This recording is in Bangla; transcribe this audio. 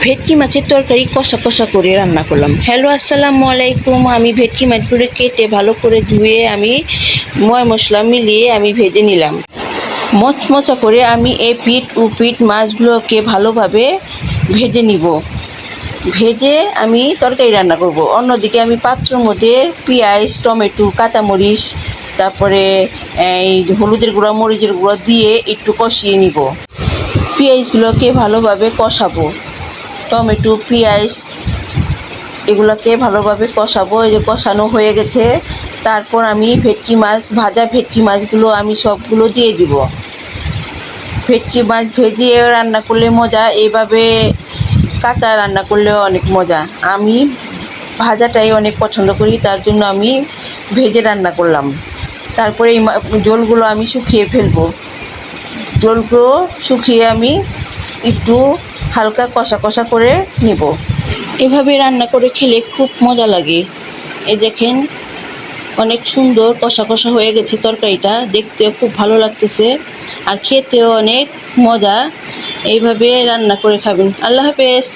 ভেটকি মাছের তরকারি কষা কষা করে রান্না করলাম। হ্যালো, আসসালামু আলাইকুম। আমি ভেটকি মাছগুলো কেটে ভালো করে ধুয়ে আমি ময় মশলা মিলিয়ে আমি ভেজে নিলাম। মচমচা করে আমি এই পিঠ ও পিঠ মাছগুলোকে ভালোভাবে ভেজে নিব। ভেজে আমি তরকারি রান্না করব। অন্যদিকে আমি পাত্রের মধ্যে পেঁয়াজ, টমেটো, কাঁচামরিচ, তারপরে এই হলুদের গুঁড়া, মরিচের গুঁড়া দিয়ে একটু কষিয়ে নিব। পেঁয়াজগুলোকে ভালোভাবে কষাবো। টমেটো, পেঁয়াজ এগুলোকে ভালোভাবে কষাবো। এই যে কষানো হয়ে গেছে, তারপর আমি ভেটকি মাছ, ভাজা ভেটকি মাছগুলো আমি সবগুলো দিয়ে দিব। ভেটকি মাছ ভেজে রান্না করলে মজা, এইভাবে কাঁচা রান্না করলেও অনেক মজা। আমি ভাজাটাই অনেক পছন্দ করি, তার জন্য আমি ভেজে রান্না করলাম। তারপরে এই ঝোলগুলো আমি শুকিয়ে ফেলবো। ঝোলগুলো শুকিয়ে আমি একটু হালকা কষা কষা করে নেব। এভাবে রান্না করে খেলে খুব মজা লাগে। এই দেখেন, অনেক সুন্দর কষা কষা হয়ে গেছে তরকারিটা, দেখতেও খুব ভালো লাগতেছে আর খেতেও অনেক মজা। এইভাবে রান্না করে খাবেন। আল্লাহ হাফেজ।